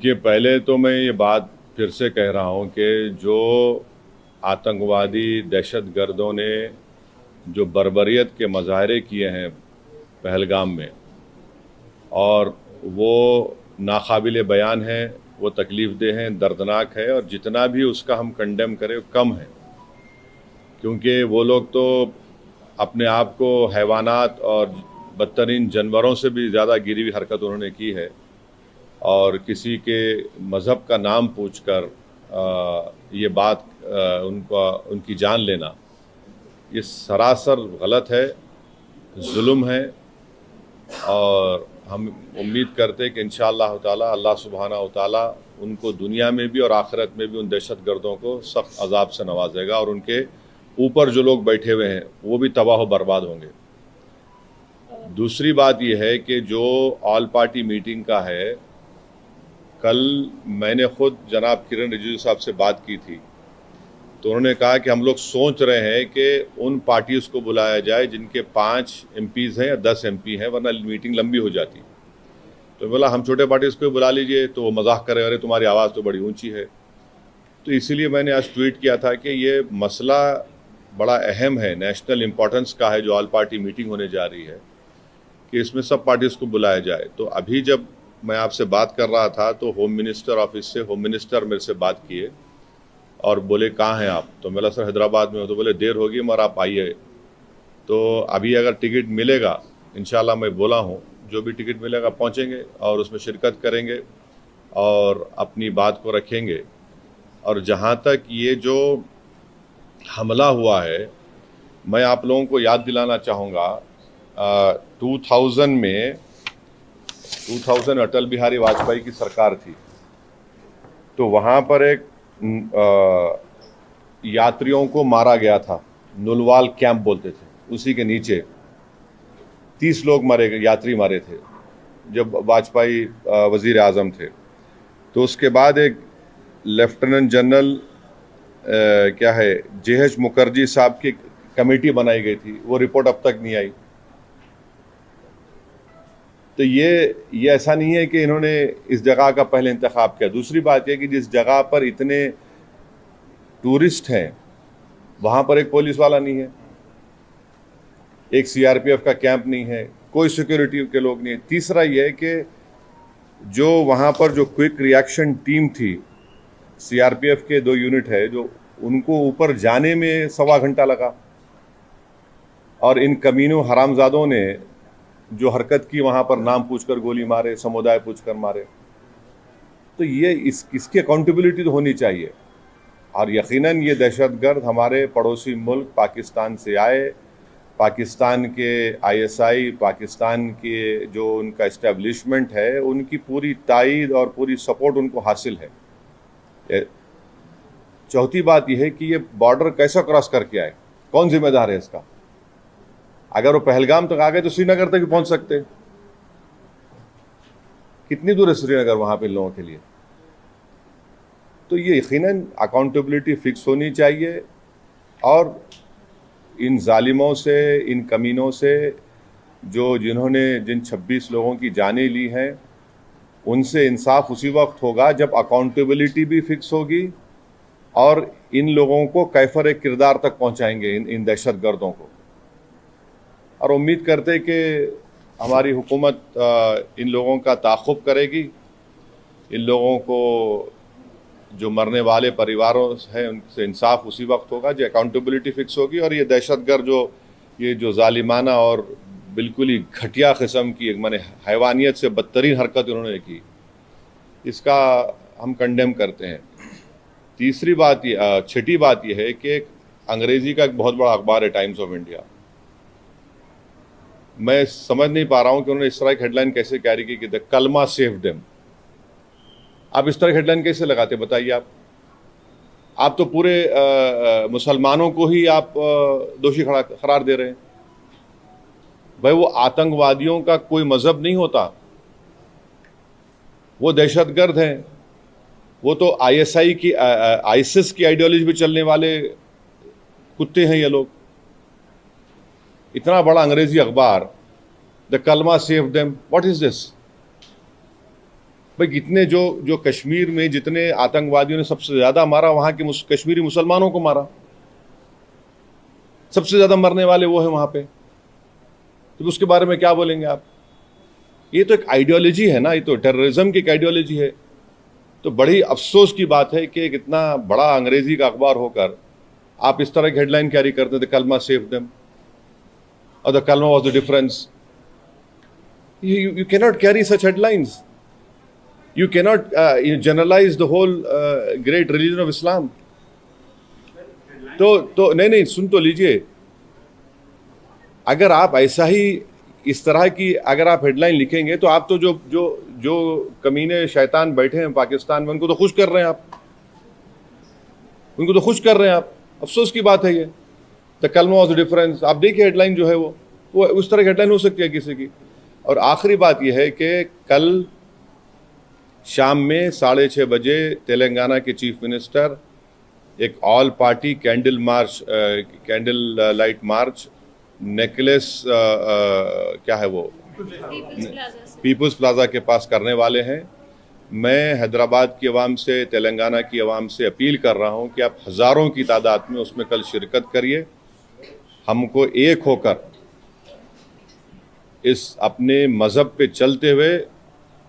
देखिए, पहले तो मैं ये बात फिर से कह रहा हूँ कि जो आतंकवादी दहशतगर्दों ने जो बर्बरियत के मज़ाहरे किए हैं पहलगाम में, और वो नाकाबिले बयान है, वो तकलीफ़देह हैं, दर्दनाक है, और जितना भी उसका हम कंडेम करें वो कम है। क्योंकि वो लोग तो अपने आप को हैवानात और बदतरीन जानवरों से भी ज़्यादा गिरी हुई हरकत उन्होंने की है, और किसी के मज़हब का नाम पूछकर ये बात उनकी जान लेना, ये सरासर गलत है, जुल्म है। और हम उम्मीद करते हैं कि इंशाअल्लाह ताला अल्लाह सुब्हानहू व तआला उनको दुनिया में भी और आखिरत में भी उन दहशतगर्दों को सख्त अजाब से नवाजेगा, और उनके ऊपर जो लोग बैठे हुए हैं वो भी तबाह व बर्बाद होंगे। दूसरी बात यह है कि जो ऑल पार्टी मीटिंग का है, कल मैंने खुद जनाब किरण रिजिजू साहब से बात की थी, तो उन्होंने कहा कि हम लोग सोच रहे हैं कि उन पार्टीज़ को बुलाया जाए जिनके 5 MPs हैं या 10 MP हैं, वरना मीटिंग लंबी हो जाती। तो बोला हम छोटे पार्टीज़ को बुला लीजिए, तो वो मजाक करे, अरे तुम्हारी आवाज़ तो बड़ी ऊंची है। तो इसीलिए मैंने आज ट्वीट किया था कि ये मसला बड़ा अहम है, नेशनल इम्पोर्टेंस का है, जो ऑल पार्टी मीटिंग होने जा रही है, कि इसमें सब पार्टीज़ को बुलाया जाए। तो अभी जब मैं आपसे बात कर रहा था तो होम मिनिस्टर ऑफिस से होम मिनिस्टर मेरे से बात किए और बोले कहाँ हैं आप? तो मैं सर हैदराबाद में हो। तो बोले देर होगी मगर आप आइए। तो अभी अगर टिकट मिलेगा, इंशाल्लाह मैं बोला हूँ, जो भी टिकट मिलेगा पहुँचेंगे और उसमें शिरकत करेंगे और अपनी बात को रखेंगे। और जहाँ तक ये जो हमला हुआ है, मैं आप लोगों को याद दिलाना चाहूँगा, 2000 में अटल बिहारी वाजपेयी की सरकार थी, तो वहाँ पर एक यात्रियों को मारा गया था, नुलवाल कैंप बोलते थे, उसी के नीचे 30 लोग मारे गए, यात्री मारे थे जब वाजपेयी वजीर आज़म थे। तो उसके बाद एक लेफ्टिनेंट जनरल क्या है JH मुखर्जी साहब की कमेटी बनाई गई थी, वो रिपोर्ट अब तक नहीं आई। तो ये ऐसा नहीं है कि इन्होंने इस जगह का पहले इंतखाब किया। दूसरी बात यह कि जिस जगह पर इतने टूरिस्ट हैं वहाँ पर एक पुलिस वाला नहीं है, एक CRPF का कैंप नहीं है, कोई सिक्योरिटी के लोग नहीं है। तीसरा यह है कि जो वहाँ पर जो क्विक रिएक्शन टीम थी, CRPF के 2 यूनिट है, जो उनको ऊपर जाने में 1.25 घंटा लगा, और इन कमीनों हरामजादों ने जो हरकत की वहाँ पर नाम पूछकर गोली मारे, समुदाय पूछकर मारे। तो ये इसकी अकाउंटेबिलिटी तो होनी चाहिए। और यकीनन ये दहशतगर्द हमारे पड़ोसी मुल्क पाकिस्तान से आए, पाकिस्तान के ISI, पाकिस्तान के जो उनका इस्टेब्लिशमेंट है, उनकी पूरी तायद और पूरी सपोर्ट उनको हासिल है। चौथी बात यह है कि ये बॉर्डर कैसा क्रॉस करके आए, कौन जिम्मेदार है इसका? अगर वो पहलगाम तक आ गए तो श्रीनगर तक भी पहुंच सकते। कितनी दूर है श्रीनगर वहां पे लोगों के लिए? तो ये यकीनन अकाउंटेबिलिटी फिक्स होनी चाहिए, और इन जालिमों से, इन कमीनों से, जिन्होंने जिन 26 लोगों की जानें ली हैं, उनसे इंसाफ उसी वक्त होगा जब अकाउंटेबिलिटी भी फिक्स होगी और इन लोगों को कैफर किरदार तक पहुंचाएंगे, इन दहशतगर्दों को। और उम्मीद करते कि हमारी हुकूमत इन लोगों का ताक़ुब करेगी, इन लोगों को, जो मरने वाले परिवारों हैं, उनसे इंसाफ उसी वक्त होगा जो अकाउंटेबिलिटी फिक्स होगी। और ये दहशतगर्द ये जो जालिमाना और बिल्कुल ही घटिया किस्म की, माने हैवानियत से बदतरीन हरकत उन्होंने की, इसका हम कंडेम करते हैं। छठी बात यह है कि अंग्रेज़ी का एक बहुत बड़ा अखबार है टाइम्स ऑफ इंडिया, मैं समझ नहीं पा रहा हूं कि उन्होंने इस तरह की हेडलाइन कैसे कैरी की द कलमा सेव देम। आप इस तरह की हेडलाइन कैसे लगाते, बताइए आप तो पूरे मुसलमानों को ही आप दोषी करार दे रहे हैं। भाई, वो आतंकवादियों का कोई मजहब नहीं होता, वो दहशतगर्द हैं, वो तो ISI की ISIS की आइडियोलॉजी पे चलने वाले कुत्ते हैं ये लोग। इतना बड़ा अंग्रेजी अखबार, द कलमा save them, what is this? भाई कितने जो कश्मीर में जितने आतंकवादियों ने सबसे ज़्यादा मारा, वहाँ के कश्मीरी मुसलमानों को मारा, सबसे ज़्यादा मरने वाले वो हैं वहाँ पे। तो उसके बारे में क्या बोलेंगे आप? ये तो एक आइडियोलॉजी है ना, ये तो टेररिज्म की एक आइडियोलॉजी है। तो बड़ी अफसोस की बात है कि कितना बड़ा अंग्रेजी का अखबार होकर आप इस तरह की हेडलाइन कैरी करते थे, कलमा सेव देम और द कलमा was the difference. You cannot carry such headlines. You cannot generalize the whole great religion of Islam. तो नहीं सुन तो लीजिए, अगर आप ऐसा ही इस तरह की अगर आप हेडलाइन लिखेंगे तो आप तो जो कमीने शैतान बैठे हैं पाकिस्तान में उनको तो खुश कर रहे हैं आप, उनको तो खुश कर रहे हैं आप। अफसोस की बात है ये। द कलमा वाज द डिफरेंस, आप देखिए हेडलाइन जो है वो उस तरह की हेडलाइन हो सकती है किसी की। और आखिरी बात यह है कि कल शाम में 6:30 बजे तेलंगाना के चीफ मिनिस्टर एक all party candle light march necklace क्या है वो पीपल्स प्लाजा के पास करने वाले हैं। मैं हैदराबाद की आवाम से, तेलंगाना की आवाम से अपील कर रहा हूं कि आप हज़ारों की तादाद में उसमें कल शिरकत करिए। हमको एक होकर इस अपने मज़हब पे चलते हुए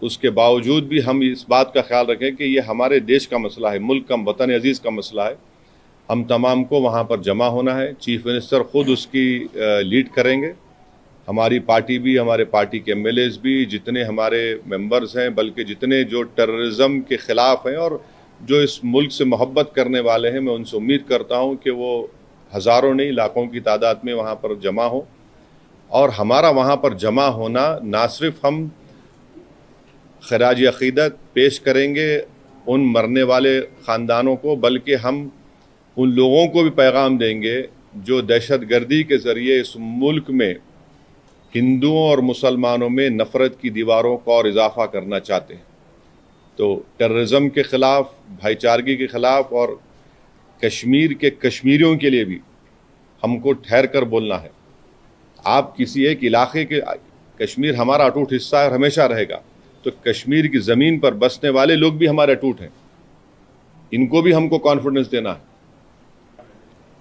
उसके बावजूद भी हम इस बात का ख्याल रखें कि ये हमारे देश का मसला है, मुल्क का, वतन अजीज़ का मसला है। हम तमाम को वहाँ पर जमा होना है। चीफ मिनिस्टर ख़ुद उसकी लीड करेंगे। हमारी पार्टी भी, हमारे पार्टी के एमएलएज भी, जितने हमारे मेंबर्स हैं, बल्कि जितने जो टेररिज्म के ख़िलाफ़ हैं और जो इस मुल्क से मोहब्बत करने वाले हैं, मैं उनसे उम्मीद करता हूँ कि वो हज़ारों नहीं लाखों की तादाद में वहाँ पर जमा हो। और हमारा वहाँ पर जमा होना ना सिर्फ हम खराज अक़ीदत पेश करेंगे उन मरने वाले ख़ानदानों को, बल्कि हम उन लोगों को भी पैगाम देंगे जो दहशतगर्दी के ज़रिए इस मुल्क में हिंदुओं और मुसलमानों में नफ़रत की दीवारों को और इजाफ़ा करना चाहते हैं। तो टेररिज्म के ख़िलाफ़, भाईचारगी के ख़िलाफ़ और कश्मीर के कश्मीरियों के लिए भी हमको ठहर कर बोलना है। आप किसी एक इलाके के, कश्मीर हमारा अटूट हिस्सा है और हमेशा रहेगा, तो कश्मीर की ज़मीन पर बसने वाले लोग भी हमारे अटूट हैं, इनको भी हमको कॉन्फिडेंस देना है।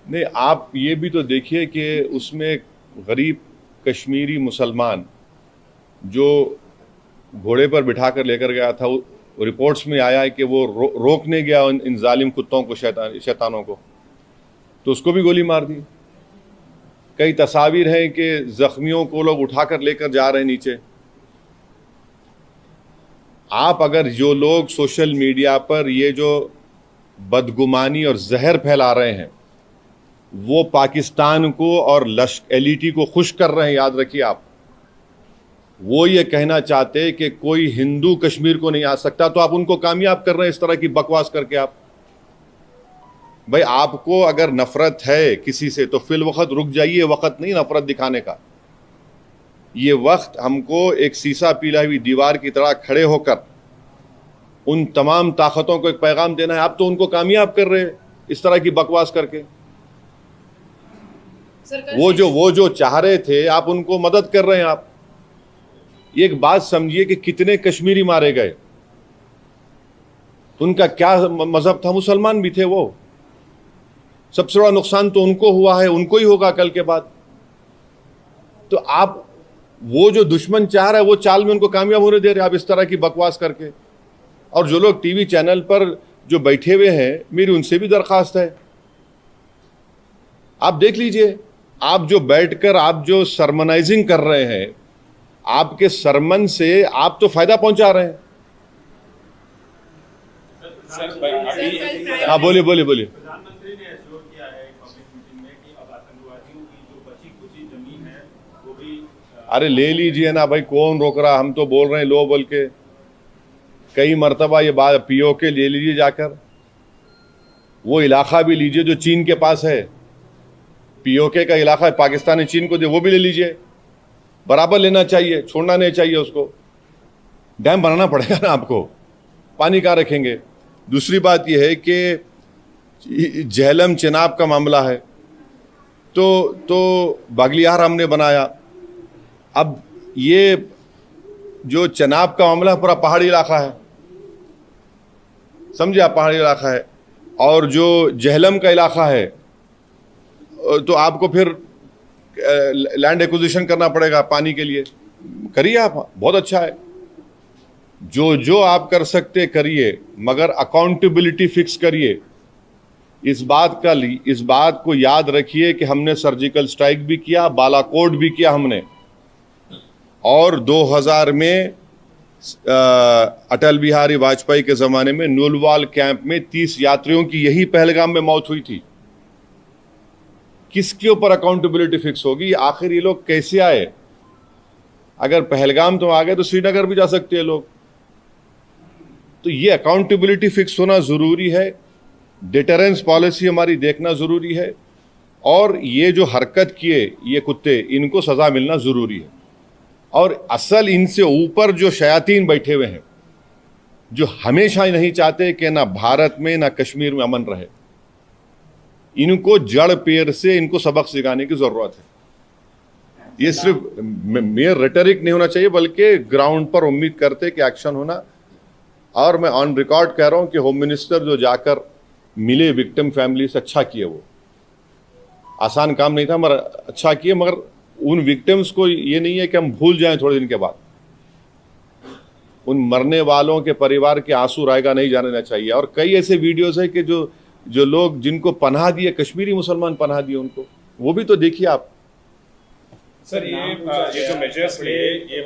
नहीं, आप ये भी तो देखिए कि उसमें गरीब कश्मीरी मुसलमान जो घोड़े पर बिठा कर लेकर गया था, रिपोर्ट्स में आया है कि वो रोकने गया इन जालिम कुत्तों को, शैतानों को, तो उसको भी गोली मार दी। कई तस्वीर हैं कि ज़ख्मियों को लोग उठाकर लेकर जा रहे हैं नीचे। आप अगर जो लोग सोशल मीडिया पर ये जो बदगुमानी और जहर फैला रहे हैं वो पाकिस्तान को और एलईटी को खुश कर रहे हैं, याद रखिए आप, वो ये कहना चाहते कि कोई हिंदू कश्मीर को नहीं आ सकता, तो आप उनको कामयाब कर रहे हैं इस तरह की बकवास करके। आप भाई, आपको अगर नफरत है किसी से तो फिल वक्त रुक जाइए, वक्त नहीं नफरत दिखाने का। ये वक्त हमको एक सीसा पीला हुई दीवार की तरह खड़े होकर उन तमाम ताकतों को एक पैगाम देना है। आप तो उनको कामयाब कर रहे हैं इस तरह की बकवास करके। वो जो चाह रहे थे, आप उनको मदद कर रहे हैं। आप एक बात समझिए कि कितने कश्मीरी मारे गए, उनका क्या मजहब था, मुसलमान भी थे वो। सबसे बड़ा नुकसान तो उनको हुआ है, उनको ही होगा कल के बाद। तो आप वो जो दुश्मन चाह रहा है वो चाल में उनको कामयाब होने दे रहे आप इस तरह की बकवास करके। और जो लोग टीवी चैनल पर जो बैठे हुए हैं, मेरी उनसे भी दरख्वास्त है, आप देख लीजिए, आप जो बैठकर आप जो सरमनाइजिंग कर रहे हैं, आपके सरमन से आप तो फायदा पहुंचा रहे हैं। हाँ, बोलिए। प्रधानमंत्री ने एश्योर किया है पब्लिक मीटिंग में कि अब आतंकवादियों की जो बची खुची जमीन है वो भी अरे ले लीजिए ना भाई, कौन रोक रहा। हम तो बोल रहे हैं लो बोल के कई मरतबा ये बात। पीओके ले लीजिए जाकर, वो इलाका भी लीजिए जो चीन के पास है। पीओके का इलाका पाकिस्तान ने चीन को दे, वो भी ले लीजिए, बराबर लेना चाहिए, छोड़ना नहीं चाहिए उसको। डैम बनाना पड़ेगा ना आपको, पानी कहाँ रखेंगे। दूसरी बात यह है कि झेलम चिनाब का मामला है, तो बागलियार हमने बनाया। अब ये जो चिनाब का मामला पूरा पहाड़ी इलाका है, समझे आप, पहाड़ी इलाका है। और जो जहलम का इलाका है तो आपको फिर लैंड एक्विजिशन करना पड़ेगा पानी के लिए, करिए आप, बहुत अच्छा है। जो जो आप कर सकते करिए, मगर अकाउंटेबिलिटी फिक्स करिए। इस बात को याद रखिए कि हमने सर्जिकल स्ट्राइक भी किया, बालाकोट भी किया हमने, और 2000 में अटल बिहारी वाजपेयी के ज़माने में नुलवाल कैंप में 30 यात्रियों की यही पहलगाम में मौत हुई थी। किसके ऊपर अकाउंटेबिलिटी फिक्स होगी? आखिर ये लोग कैसे आए? अगर पहलगाम तो आ गए तो श्रीनगर भी जा सकते हैं लोग। तो ये अकाउंटेबिलिटी फिक्स होना ज़रूरी है, डिटरेंस पॉलिसी हमारी देखना ज़रूरी है, और ये जो हरकत किए ये कुत्ते, इनको सज़ा मिलना ज़रूरी है। और असल इनसे ऊपर जो शयातीन बैठे हुए हैं, जो हमेशा नहीं चाहते कि ना भारत में ना कश्मीर में अमन रहे, इनको जड़ पेड़ से इनको सबक सिखाने की ज़रूरत है। ये सिर्फ मेयर रेटरिक नहीं होना चाहिए, बल्कि ग्राउंड पर उम्मीद करते कि एक्शन होना। और मैं ऑन रिकॉर्ड कह रहा हूं कि होम मिनिस्टर जो जाकर मिले विक्टिम फैमिली से, अच्छा किए। वो आसान काम नहीं था मगर अच्छा किए। मगर उन विक्टिम्स को ये नहीं है कि हम भूल जाएं थोड़े दिन के बाद। उन मरने वालों के परिवार के आंसू रायगा नहीं जाने देना चाहिए। और कई ऐसे वीडियोस है कि जो लोग जिनको पनाह दिए, कश्मीरी मुसलमान पनाह दिए उनको, वो भी तो देखिए आप। सर ये जो मेजर्स लिए, ये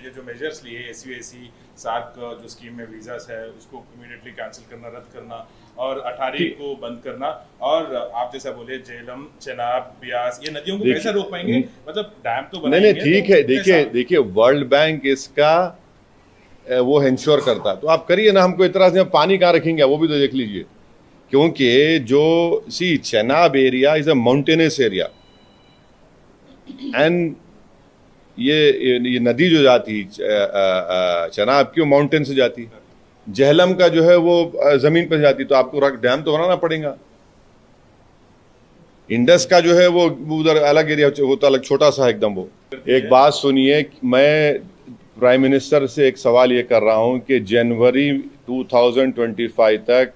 जो मेजर्स लिए SUAC 7 जो स्कीम में वीजास है उसको इमीडिएटली कैंसिल करना, रद्द करना, और 18 को बंद करना, और आप जैसा बोले झेलम, चेनाब, ब्यास, ये नदियों को कैसे रोक पाएंगे? मतलब डैम तो बनाएंगे। नहीं ठीक है, देखिए वर्ल्ड बैंक इसका वो इंश्योर करता है, तो आप करिए ना। हमको इतना से पानी कहाँ रखेंगे वो भी तो देख लीजिए। क्योंकि जो Chenab area is a mountainous area, and ये नदी जो जाती चेनाब की, वो माउंटेन से जाती। जहलम का जो है वो जमीन पर जाती, तो आपको डैम तो बनाना पड़ेगा। इंडस का जो है वो उधर अलग एरिया होता, अलग छोटा सा एकदम। वो एक बात सुनिए, मैं प्राइम मिनिस्टर से एक सवाल ये कर रहा हूं कि जनवरी 2025 तक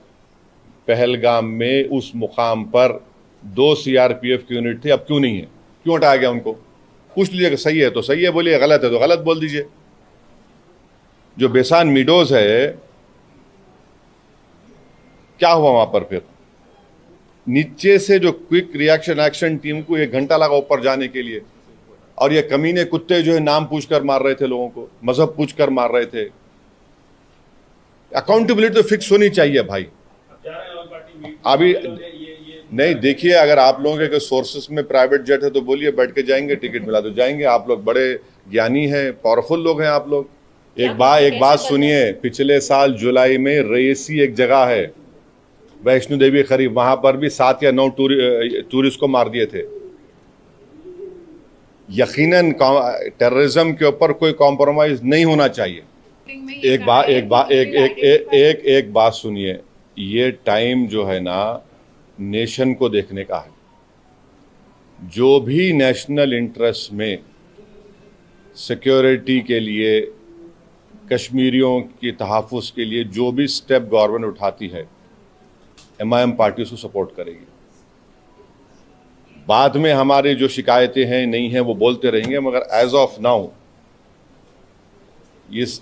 पहलगाम में उस मुकाम पर 2 CRPF की यूनिट थी, अब क्यों नहीं है? क्यों हटाया गया उनको? पूछ लीजिएगा। सही है तो सही है बोलिए, गलत है तो गलत बोल दीजिए। जो बेसान मीडोज है, क्या हुआ वहां पर? फिर नीचे से जो क्विक रिएक्शन एक्शन टीम को 1 घंटा लगा ऊपर जाने के लिए, और ये कमीने कुत्ते जो है नाम पूछकर मार रहे थे लोगों को, मजहब पूछकर मार रहे थे। अकाउंटेबिलिटी तो फिक्स होनी चाहिए भाई। अभी नहीं, देखिए, अगर आप लोगों के सोर्सेस में प्राइवेट जेट है तो बोलिए, बैठ के जाएंगे, टिकट मिला तो जाएंगे। आप लोग बड़े ज्ञानी हैं, पावरफुल लोग हैं आप लोग। एक बात सुनिए, पिछले साल जुलाई में रईसी एक जगह है वैष्णो देवी करीब, वहां पर भी 7 या 9 टूरिस्ट को मार दिए थे। यकीनन टेररिज्म के ऊपर कोई कॉम्प्रोमाइज नहीं होना चाहिए। एक बात सुनिए, ये टाइम जो है ना नेशन को देखने का है। जो भी नेशनल इंटरेस्ट में सिक्योरिटी के लिए, कश्मीरियों की तहफ़्फ़ुज़ के लिए जो भी स्टेप गवर्नमेंट उठाती है, MIM पार्टी उसको सपोर्ट करेगी। बाद में हमारी जो शिकायतें हैं नहीं हैं वो बोलते रहेंगे, मगर एज ऑफ नाउ इस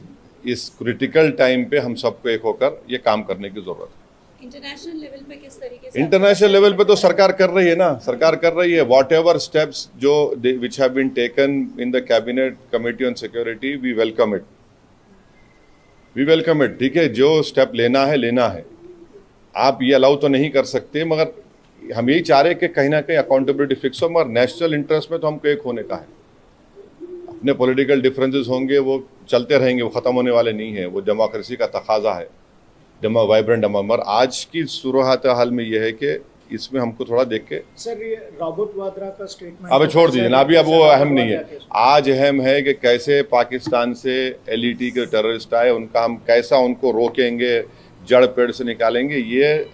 क्रिटिकल टाइम पे हम सबको एक होकर ये काम करने की जरूरत है। इंटरनेशनल लेवल पे किस तरीके से? इंटरनेशनल लेवल पे तो सरकार कर रही है ना, सरकार कर रही है। वॉट एवर स्टेप्स जो which have been taken in the cabinet committee on security, we welcome it. ठीक है, जो स्टेप लेना है। आप ये अलाउ तो नहीं कर सकते, मगर हम यही चाह रहे हैं कि कहीं ना कहीं अकाउंटेबिलिटी फिक्स हो। मगर नेशनल इंटरेस्ट में तो हमको एक होने का है। अपने पॉलिटिकल डिफरेंसेस होंगे, वो चलते रहेंगे, वो ख़त्म होने वाले नहीं है। वो डेमोक्रेसी का तकाजा है, वाइब्रेंट मगर आज की सूरत हाल में यह है कि इसमें हमको थोड़ा देख के। सर, ये रॉबर्ट वाड्रा का स्टेटमेंट अब छोड़ दीजिए ना, अभी अब वो अहम नहीं है। आज अहम है कि कैसे पाकिस्तान से LET के टेररिस्ट आए, उनका हम कैसा उनको रोकेंगे, जड़ पेड़ से निकालेंगे। ये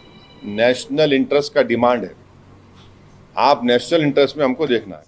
नेशनल इंटरेस्ट का डिमांड है। आप नेशनल इंटरेस्ट में हमको देखना है।